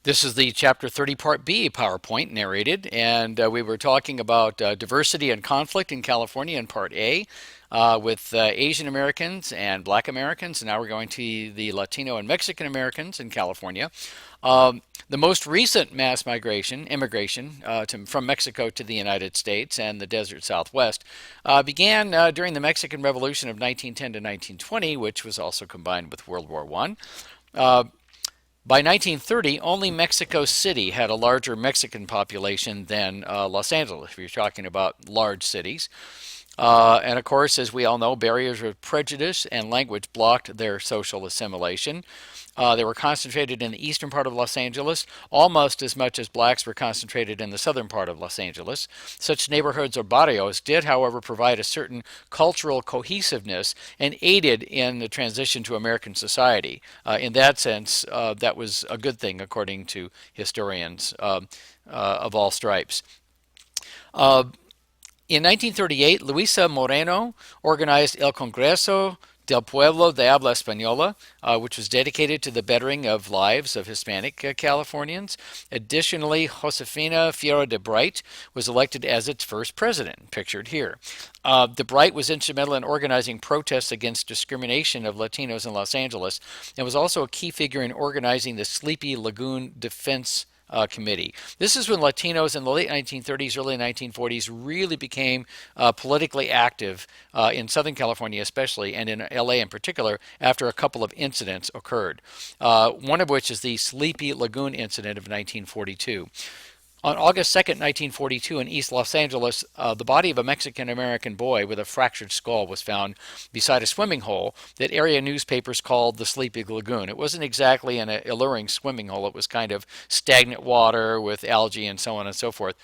This is the Chapter 30 Part B PowerPoint narrated, and we were talking about diversity and conflict in California in Part A with Asian Americans and Black Americans, and now we're going to the Latino and Mexican Americans in California. The most recent mass immigration from Mexico to the United States and the desert Southwest began during the Mexican Revolution of 1910 to 1920, which was also combined with World War I. By 1930, only Mexico City had a larger Mexican population than Los Angeles, if you're talking about large cities. And of course, as we all know, barriers of prejudice and language blocked their social assimilation. They were concentrated in the eastern part of Los Angeles, almost as much as blacks were concentrated in the southern part of Los Angeles. Such neighborhoods or barrios did, however, provide a certain cultural cohesiveness and aided in the transition to American society. In that sense, that was a good thing, according to historians of all stripes. Uh, in 1938, Luisa Moreno organized El Congreso del Pueblo de Habla Española, which was dedicated to the bettering of lives of Hispanic Californians. Additionally, Josefina Fierro de Bright was elected as its first president, pictured here. De Bright was instrumental in organizing protests against discrimination of Latinos in Los Angeles and was also a key figure in organizing the Sleepy Lagoon Defense Committee. This is when Latinos in the late 1930s, early 1940s really became politically active in Southern California especially, and in LA in particular, after a couple of incidents occurred. One of which is the Sleepy Lagoon incident of 1942. On August 2nd, 1942, in East Los Angeles, the body of a Mexican-American boy with a fractured skull was found beside a swimming hole that area newspapers called the Sleepy Lagoon. It wasn't exactly an alluring swimming hole. It was kind of stagnant water with algae and so on and so forth.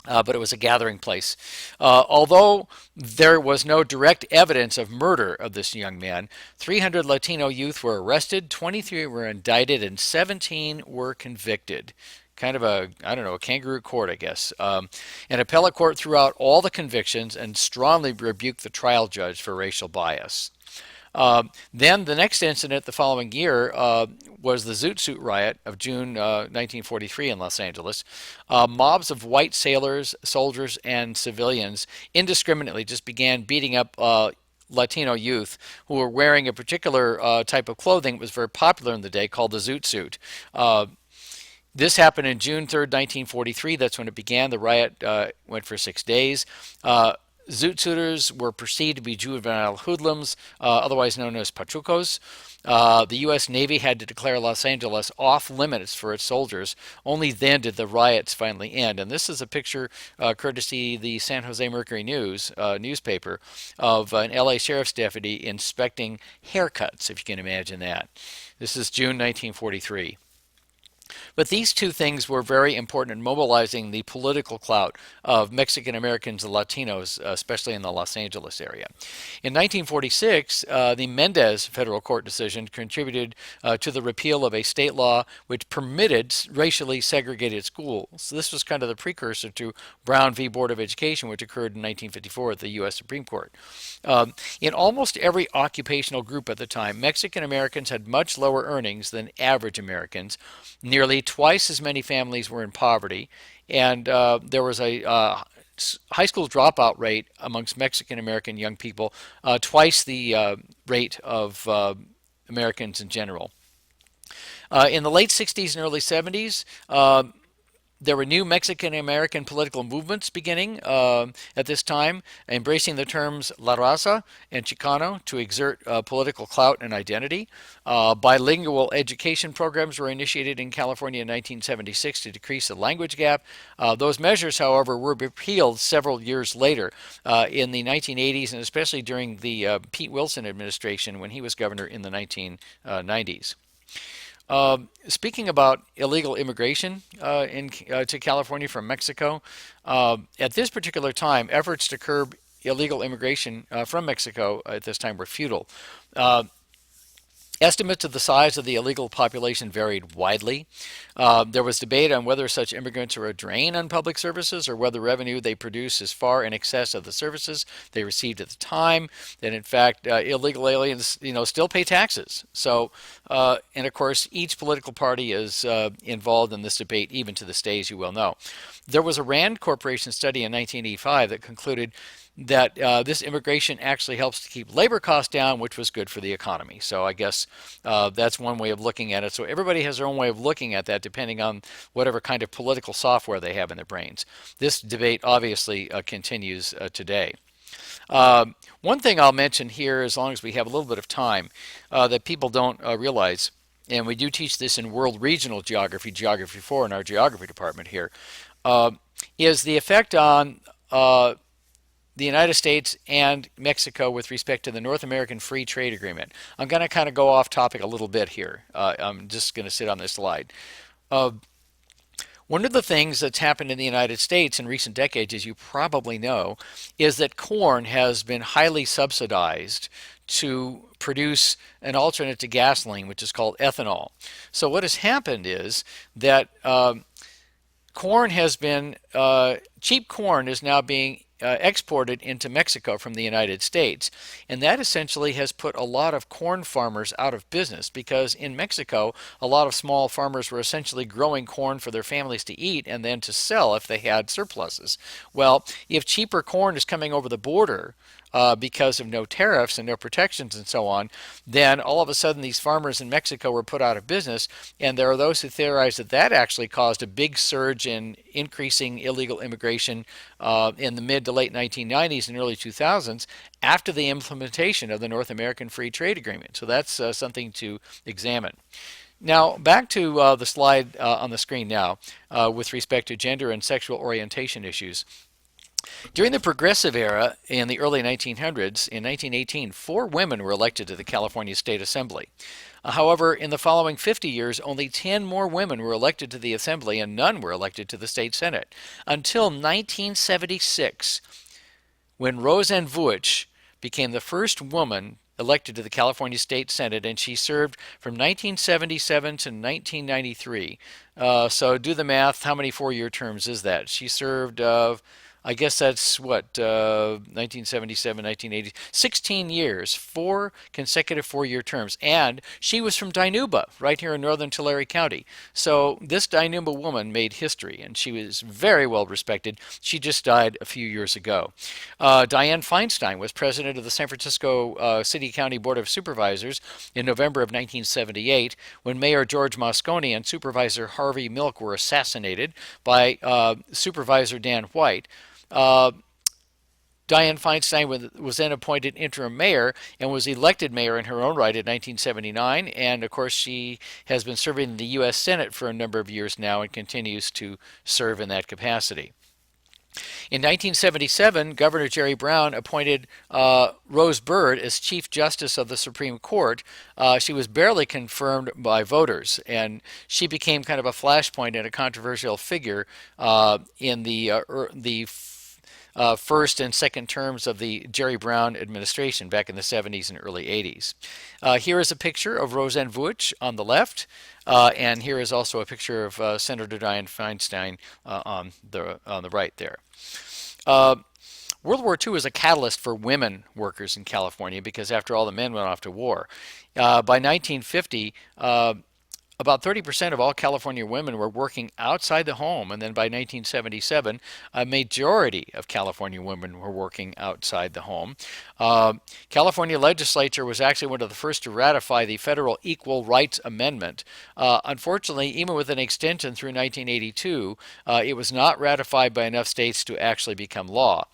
But it was a gathering place. Although there was no direct evidence of murder of this young man, 300 Latino youth were arrested, 23 were indicted, and 17 were convicted. Kind of a, I don't know, a kangaroo court, I guess. An appellate court threw out all the convictions and strongly rebuked the trial judge for racial bias. Then the next incident the following year was the Zoot Suit riot of June 1943 in Los Angeles. Mobs of white sailors, soldiers, and civilians indiscriminately just began beating up Latino youth who were wearing a particular type of clothing that was very popular in the day called the Zoot Suit. This happened in June 3rd, 1943. That's when it began. The riot went for 6 days. Zoot Suiters were perceived to be juvenile hoodlums, otherwise known as pachucos. The U.S. Navy had to declare Los Angeles off limits for its soldiers. Only then did the riots finally end. And this is a picture, courtesy the San Jose Mercury News newspaper, of an L.A. sheriff's deputy inspecting haircuts, if you can imagine that. This is June 1943. But these two things were very important in mobilizing the political clout of Mexican Americans and Latinos, especially in the Los Angeles area. In 1946, the Mendez federal court decision contributed to the repeal of a state law which permitted racially segregated schools. This was kind of the precursor to Brown v. Board of Education, which occurred in 1954 at the U.S. Supreme Court. In almost every occupational group at the time, Mexican Americans had much lower earnings than average Americans. Nearly twice as many families were in poverty, and there was a high school dropout rate amongst Mexican American young people, twice the rate of Americans in general. In the late 60s and early 70s, there were new Mexican-American political movements beginning at this time, embracing the terms La Raza and Chicano to exert political clout and identity. Bilingual education programs were initiated in California in 1976 to decrease the language gap. Those measures, however, were repealed several years later in the 1980s, and especially during the Pete Wilson administration when he was governor in the 1990s. Speaking about illegal immigration to California from Mexico, at this particular time, efforts to curb illegal immigration from Mexico at this time were futile. Estimates of the size of the illegal population varied widely. There was debate on whether such immigrants are a drain on public services or whether revenue they produce is far in excess of the services they received at the time. That in fact, illegal aliens, still pay taxes. So, and of course, each political party is involved in this debate, even to this day, as you well know. There was a Rand Corporation study in 1985 that concluded that this immigration actually helps to keep labor costs down, which was good for the economy. So I guess that's one way of looking at it. So everybody has their own way of looking at that depending on whatever kind of political software they have in their brains. This debate obviously continues today. One thing I'll mention here, as long as we have a little bit of time, that people don't realize, and we do teach this in World Regional Geography, Geography 4 in our geography department here, is the effect on the United States and Mexico with respect to the North American Free Trade Agreement. I'm going to kind of go off topic a little bit here. I'm just going to sit on this slide. One of the things that's happened in the United States in recent decades, as you probably know, is that corn has been highly subsidized to produce an alternate to gasoline, which is called ethanol. So what has happened is that corn has been, cheap corn is now being exported into Mexico from the United States. And that essentially has put a lot of corn farmers out of business because in Mexico, a lot of small farmers were essentially growing corn for their families to eat and then to sell if they had surpluses. Well, if cheaper corn is coming over the border, because of no tariffs and no protections and so on, then all of a sudden these farmers in Mexico were put out of business. And there are those who theorize that that actually caused a big surge in increasing illegal immigration in the mid to late 1990s and early 2000s after the implementation of the North American Free Trade Agreement. So that's something to examine. Now, back to the slide on the screen now with respect to gender and sexual orientation issues. During the Progressive Era in the early 1900s, in 1918, 4 women were elected to the California State Assembly. However, in the following 50 years, only 10 more women were elected to the Assembly and none were elected to the State Senate. Until 1976, when Roseanne Vuitch became the first woman elected to the California State Senate, and she served from 1977 to 1993. So do the math. How many 4-year terms is that? She served I guess that's what, 1977, 1980, 16 years, 4 consecutive 4-year terms. And she was from Dinuba, right here in northern Tulare County. So this Dinuba woman made history, and she was very well respected. She just died a few years ago. Dianne Feinstein was president of the San Francisco City County Board of Supervisors in November of 1978 when Mayor George Moscone and Supervisor Harvey Milk were assassinated by Supervisor Dan White. Dianne Feinstein was then appointed interim mayor and was elected mayor in her own right in 1979. And of course, she has been serving in the U.S. Senate for a number of years now and continues to serve in that capacity. In 1977, Governor Jerry Brown appointed Rose Bird as Chief Justice of the Supreme Court. She was barely confirmed by voters, and she became kind of a flashpoint and a controversial figure in the first and second terms of the Jerry Brown administration back in the 70s and early 80s. Here is a picture of Roseanne Vuitch on the left, and here is also a picture of Senator Dianne Feinstein on the right there. World War II was a catalyst for women workers in California because after all the men went off to war. By 1950, about 30% of all California women were working outside the home, and then by 1977, a majority of California women were working outside the home. California legislature was actually one of the first to ratify the Federal Equal Rights Amendment. Unfortunately, even with an extension through 1982, it was not ratified by enough states to actually become law.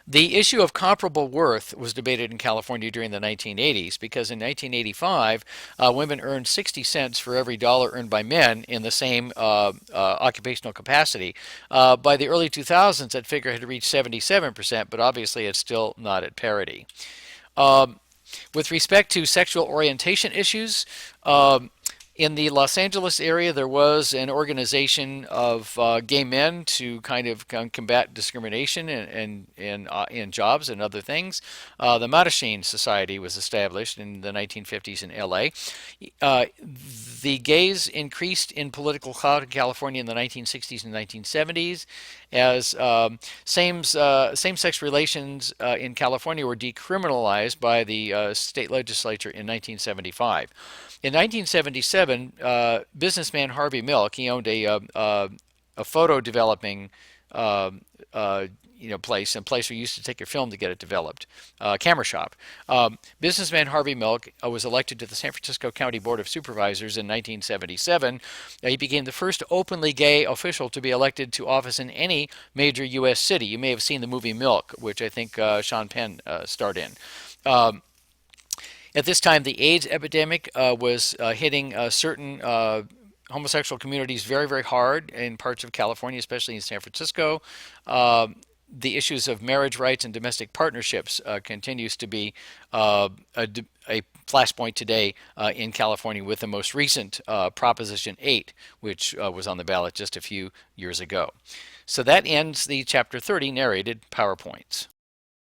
The issue of comparable worth was debated in California during the 1980s because in 1985, women earned 60 cents for every dollar earned by men in the same occupational capacity. By the early 2000s, that figure had reached 77%, but obviously it's still not at parity. With respect to sexual orientation issues, In the Los Angeles area, there was an organization of gay men to kind of combat discrimination in jobs and other things. The Mattachine Society was established in the 1950s in LA. Uh, the gays increased in political clout in California in the 1960s and 1970s as same-sex relations in California were decriminalized by the state legislature in 1975. In 1977, businessman Harvey Milk, he owned a photo developing uh, uh, place, a place where you used to take your film to get it developed, camera shop. Businessman Harvey Milk was elected to the San Francisco County Board of Supervisors in 1977. He became the first openly gay official to be elected to office in any major U.S. city. You may have seen the movie Milk, which I think Sean Penn starred in. Um, at this time, the AIDS epidemic was hitting certain homosexual communities very, very hard in parts of California, especially in San Francisco. Uh, the issues of marriage rights and domestic partnerships continues to be a flashpoint today in California with the most recent Proposition 8, which was on the ballot just a few years ago. So that ends the Chapter 30 narrated PowerPoints.